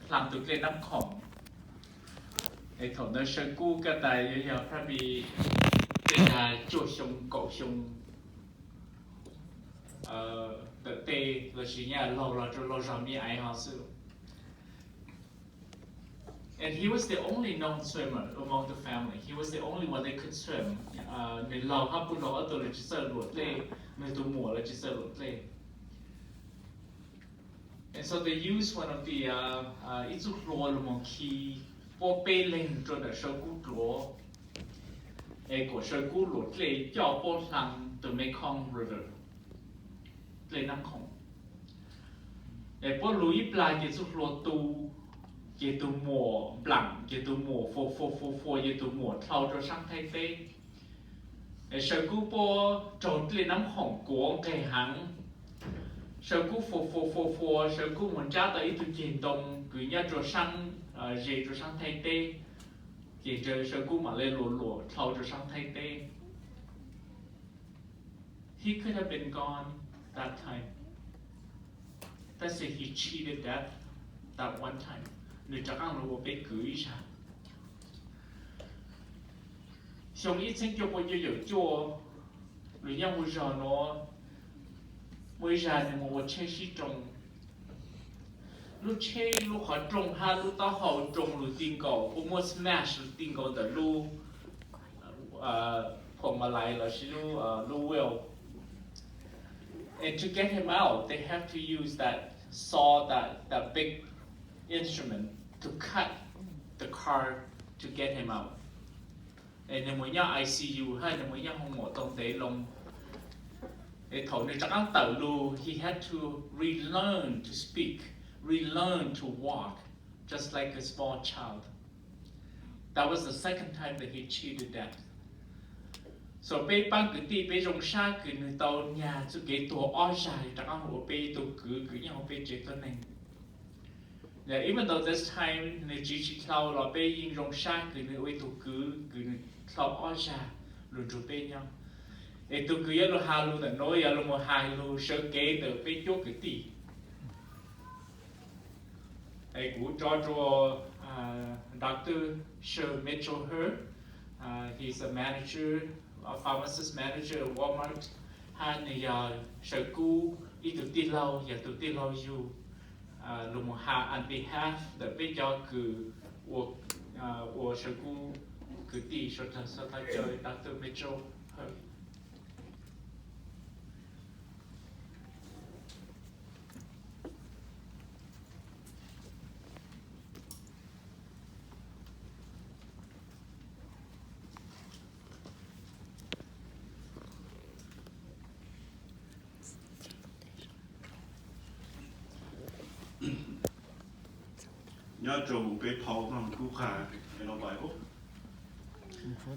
làm tụi lên nắm khổng để thổ nơi sơ cú cái tài giờ phải bị tên là chua sông cậu sông tự tê là chỉ nhà lâu rồi mi ai họ sự. And he was the only known swimmer among the family. He was the only one that could swim. Nên lâu hấp bút đó tôi là chỉ sợ luộc lên, nên tôi mùa là chỉ sợ luộc lên. And so they used one of the ít chút lúa là một khi bỏ bê lên cho để sơ cú lúa. Của sơ cú luộc lên cho bỏ lăng từ Mekong River. Lên Nam Khổng. Bỏ lúa ít lại cái chút lúa tu cái tụ mùa blanc, cái tụ mùa phô, cái tụ mùa thâu cho sang thay tê. Sở cú bố trốn lên nắm hỏng của cái hãng. Sở cú phô, sở cú muốn trả tới tụ chiến đồng, cứ nhá cho sang dễ cho sang thay tê. Cái chờ sở cú mà lên lùa thâu cho sang thay tê. He could have been gone that time. That's it, he cheated death that one time. Người chắc ăn lúa bé cưới sao? Xong ít sinh cho bao nhiêu cho người nhau bây giờ nó bây giờ thì một chế sĩ trồng lúc chế lúc họ trồng ha lúc tao họ trồng lúc tiền cầu cũng một smash lúc tiền cầu từ lúc phòng mà lại là chỉ lúc will. And to get him out, they have to use that saw, that big instrument to cut the car to get him out. And then when you're ICU, hay là when you're home ở trong tế long, để thầu này chắc ăn tàu lu, he had to relearn to speak, relearn to walk, just like a small child. That was the second time that he cheated death. So bé băng cứ đi bé rong xa cứ người tàu nhà cho cái tổ oi dài chắc ăn của bé tổ cứ nhau bé chết tên này. Yeah, even though this time người chỉ thao là bé yên rong xa cứ người uy tổ cứ thao oi dài rồi chụp bé nhau. Để tổ cứ lo hà lu là nói lo một hai lu sơ kế từ bé chốt cái gì. Ai cũng cho Dr. Sir Mitchell Her, he's a manager. A pharmacist manager at Walmart, han sở cú ít tự tin lâu và tự tin lâu dù lùng on behalf the bây giờ cứ sở cú cứ đi sở ta chơi Dr. Mitchell.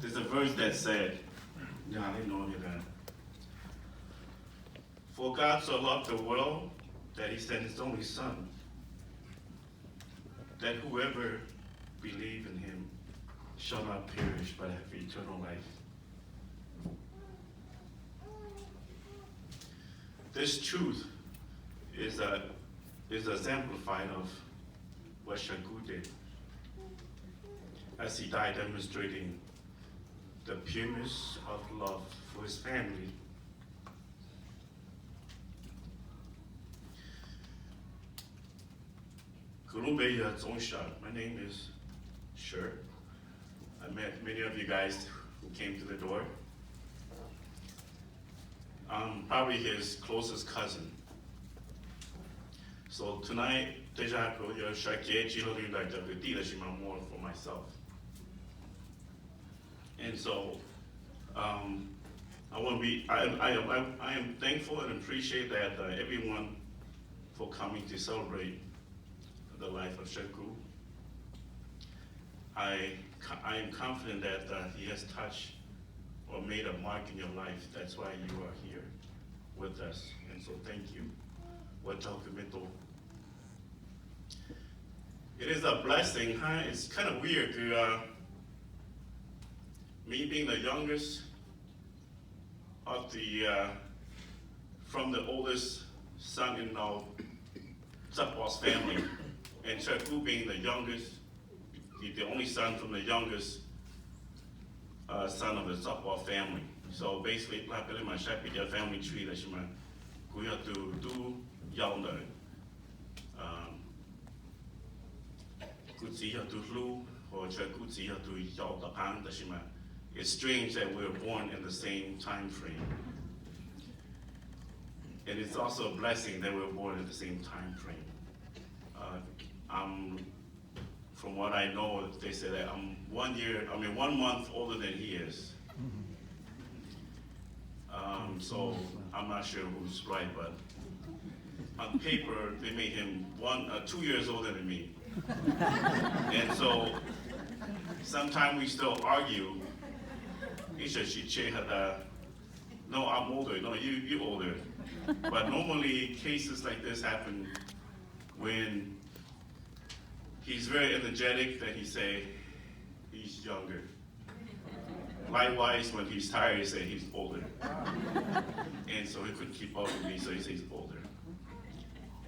There's a verse that said, for God so loved the world that he sent his only son, that whoever believes in him shall not perish but have eternal life. This truth is exemplified of what Shaku did, as he died demonstrating the pureness of love for his family. My name is Sher. I met many of you guys who came to the door. I'm probably his closest cousin. So tonight, more for myself. And so I am thankful and appreciate that everyone for coming to celebrate the life of Shaku. I am confident that he has touched or made a mark in your life. That's why you are here with us. And so thank you. It is a blessing, huh? It's kind of weird to me being the youngest of from the oldest son in Txiv Saw's family. And Txiv Kub being the youngest, the only son from the youngest son of the softball family. So basically, my family tree that she might go to do young it's strange that we were born in the same time frame. And it's also a blessing that we were born in the same time frame. From what I know, they say that I'm 1 month older than he is. So I'm not sure who's right, but on paper, they made him 2 years older than me. And so sometimes we still argue. No, I'm older. No, you're older. But normally cases like this happen when he's very energetic, then he say he's younger. Likewise, when he's tired, he say he's older. And so he couldn't keep up with me, so he says he's older.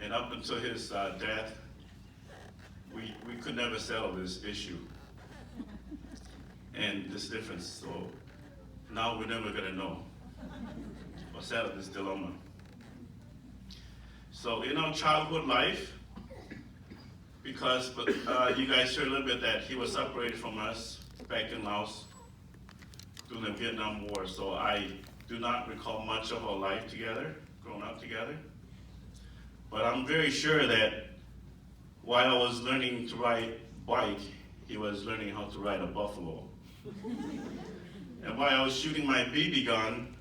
And up until his death, we could never settle this issue and this difference. So now we're never gonna know or settle this dilemma. So in our childhood life, because you guys heard a little bit that he was separated from us back in Laos during the Vietnam War, so I do not recall much of our life together, growing up together. But I'm very sure that while I was learning to ride bike, he was learning how to ride a buffalo. And while I was shooting my BB gun,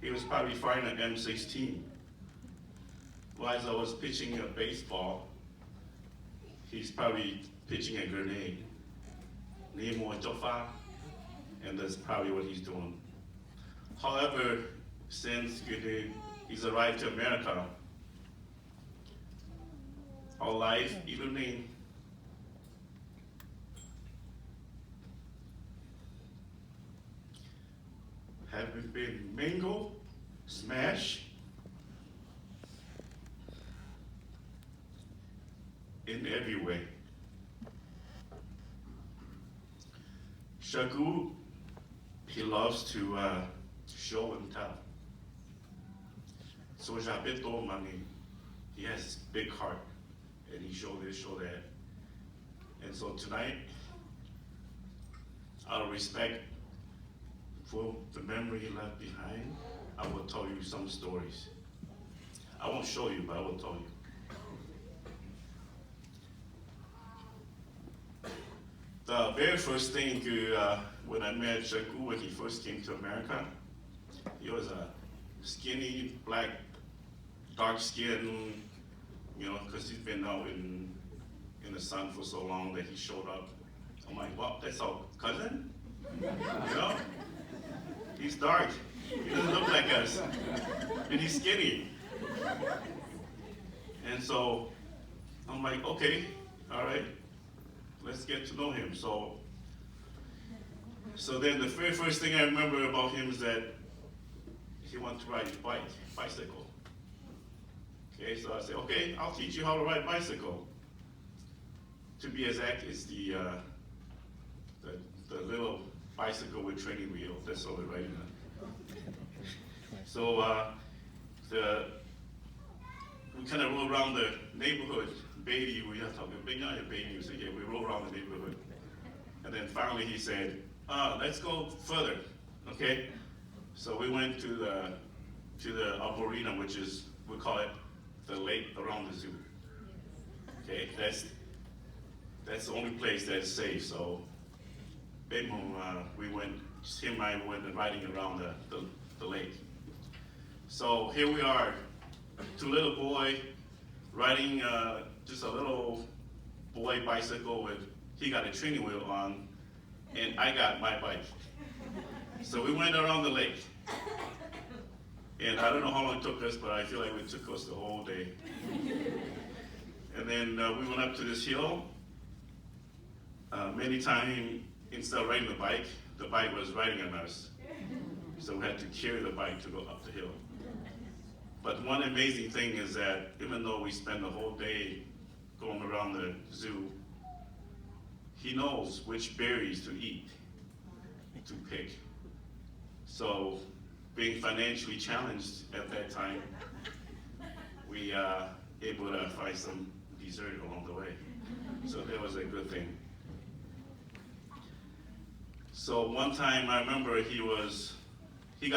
he was probably firing an M16. While I was pitching a baseball, he's probably pitching a grenade. And that's probably what he's doing. However, since he's arrived to America, our life, even have been mingled, smashed, in every way. Shagu, he loves to show and tell. So Jabito Mani, he has this big heart, and he showed this, show that. And so tonight, out of respect for the memory he left behind, I will tell you some stories. I won't show you, but I will tell you. The very first thing when I met Shagu when he first came to America, he was a skinny, black, dark skin, because he's been out in the sun for so long that he showed up. I'm like, well, that's our cousin? He's dark. He doesn't look like us. And he's skinny. And so I'm like, okay, all right, let's get to know him. So then the very first thing I remember about him is that he wanted to ride a bicycle. Okay, so I said, okay, I'll teach you how to ride a bicycle. To be exact, it's the little bicycle with training wheel. That's all we're riding on. So we kind of roll around the neighborhood. Baby, we are talking baby. So yeah, we roll around the neighborhood. And then finally he said, let's go further, okay? So we went to the arena, which is, we call it the lake around the zoo. Okay, that's the only place that's safe. So we went, him and I went riding around the lake. So here we are, two little boy riding just a little boy bicycle he got a training wheel on, and I got my bike. So we went around the lake. And I don't know how long it took us, but I feel like it took us the whole day. And then we went up to this hill. Many times, instead of riding the bike was riding on us. So we had to carry the bike to go up the hill. But one amazing thing is that even though we spent the whole day going around the zoo, he knows which berries to eat, to pick. So, being financially challenged at that time, we able to find some dessert along the way. So that was a good thing. So one time I remember he was